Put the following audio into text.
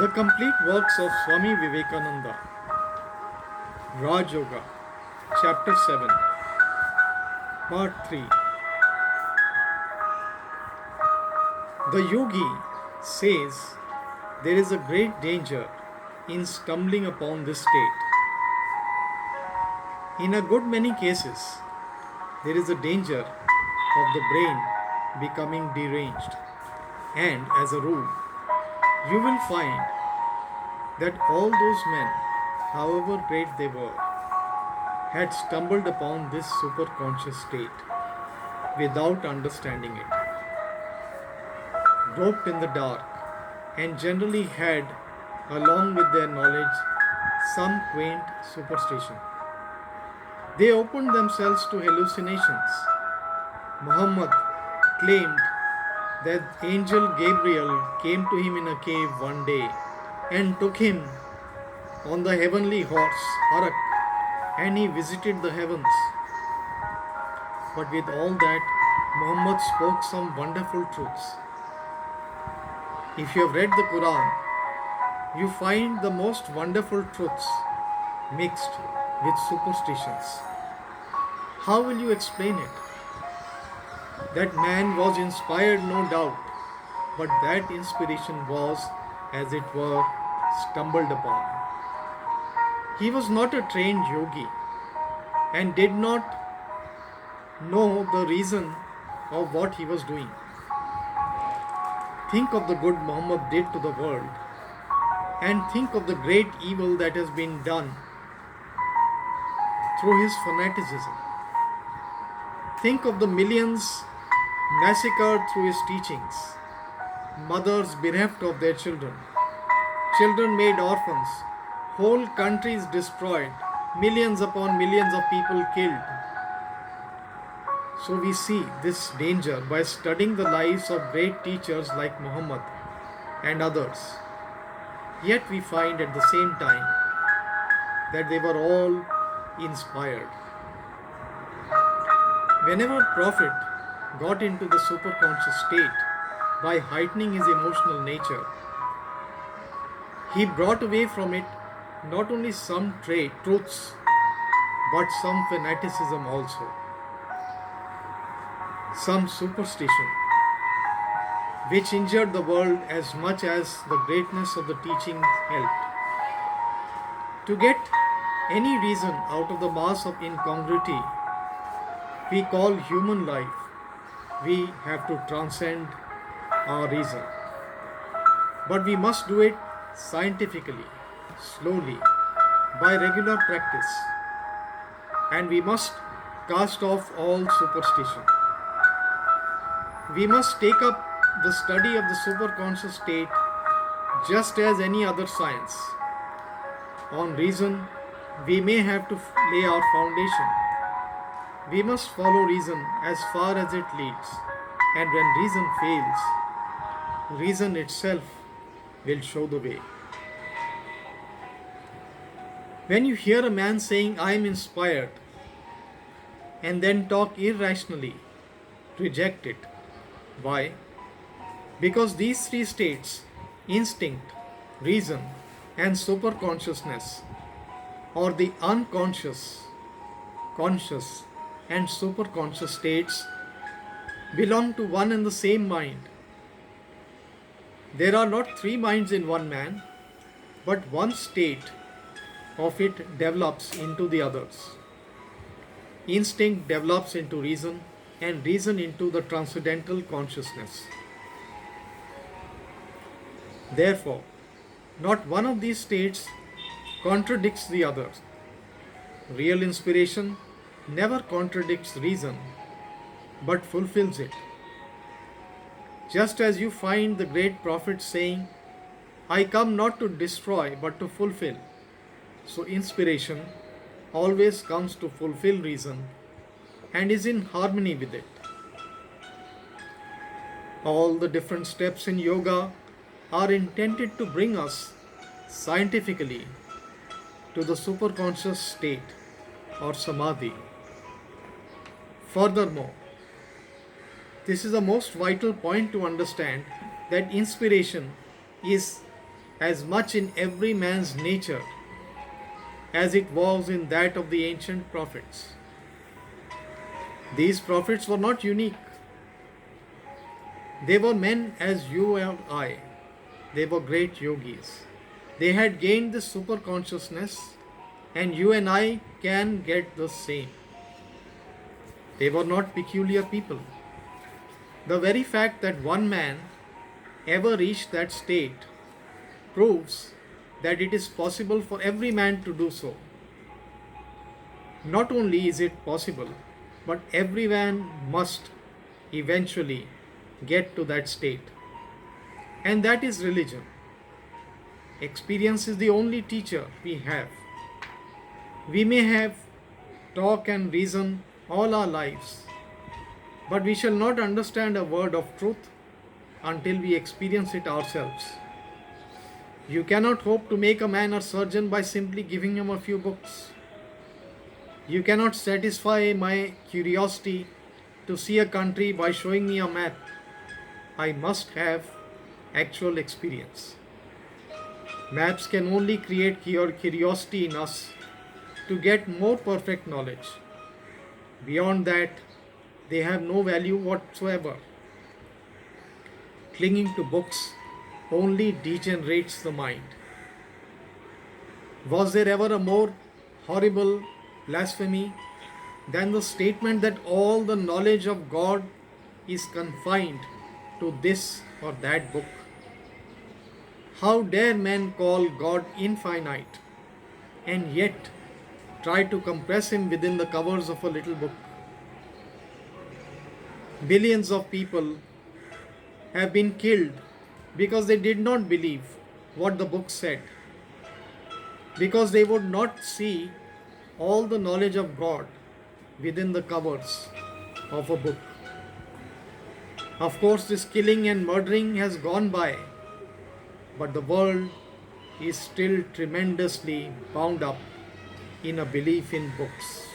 The complete works of Swami Vivekananda, Raj Yoga, Chapter 7, Part 3. The yogi says there is a great danger in stumbling upon this state. In a good many cases, there is a danger of the brain becoming deranged, and as a rule, you will find that all those men, however great they were, had stumbled upon this superconscious state without understanding it, groped in the dark, and generally had, along with their knowledge, some quaint superstition. They opened themselves to hallucinations. Muhammad claimed that angel Gabriel came to him in a cave one day and took him on the heavenly horse Arak, and he visited the heavens. But with all that, Muhammad spoke some wonderful truths. If you have read the Quran, you find the most wonderful truths mixed with superstitions. How will you explain it? That man was inspired, no doubt, but that inspiration was, as it were, stumbled upon. He was not a trained yogi and did not know the reason of what he was doing. Think of the good Muhammad did to the world, and think of the great evil that has been done through his fanaticism. Think of the millions massacred through his teachings, mothers bereft of their children, children made orphans, whole countries destroyed, millions upon millions of people killed. So we see this danger by studying the lives of great teachers like Muhammad and others. Yet we find at the same time that they were all inspired. Whenever a prophet got into the superconscious state by heightening his emotional nature, he brought away from it not only some truths, but some fanaticism also, some superstition, which injured the world as much as the greatness of the teaching helped. To get any reason out of the mass of incongruity we call human life, we have to transcend our reason. But we must do it scientifically, slowly, by regular practice. And we must cast off all superstition. We must take up the study of the superconscious state just as any other science. On reason, we may have to lay our foundation. We must follow reason as far as it leads, and when reason fails, reason itself will show the way. When you hear a man saying, "I am inspired," and then talk irrationally, reject it. Why? Because these three states, instinct, reason, and superconsciousness, or the unconscious, conscious, and superconscious states, belong to one and the same mind. There are not three minds in one man, but one state of it develops into the others. Instinct develops into reason, and reason into the transcendental consciousness. Therefore, not one of these states contradicts the other. Real inspiration never contradicts reason, but fulfills it. Just as you find the great prophet saying, "I come not to destroy but to fulfill," so inspiration always comes to fulfill reason and is in harmony with it. All the different steps in yoga are intended to bring us scientifically to the superconscious state or samadhi. Furthermore, this is the most vital point to understand, that inspiration is as much in every man's nature as it was in that of the ancient prophets. These prophets were not unique. They were men as you and I. They were great yogis. They had gained this super consciousness, and you and I can get the same. They were not peculiar people. The very fact that one man ever reached that state proves that it is possible for every man to do so. Not only is it possible, but every man must eventually get to that state. And that is religion. Experience is the only teacher we have. We may have talk and reason all our lives, but we shall not understand a word of truth until we experience it ourselves. You cannot hope to make a man a surgeon by simply giving him a few books. You cannot satisfy my curiosity to see a country by showing me a map. I must have actual experience. Maps can only create curiosity in us to get more perfect knowledge. Beyond that, they have no value whatsoever. Clinging to books only degenerates the mind. Was there ever a more horrible blasphemy than the statement that all the knowledge of God is confined to this or that book? How dare men call God infinite and yet try to compress him within the covers of a little book? Billions of people have been killed because they did not believe what the book said, because they would not see all the knowledge of God within the covers of a book. Of course, this killing and murdering has gone by, but the world is still tremendously bound up in a belief in books.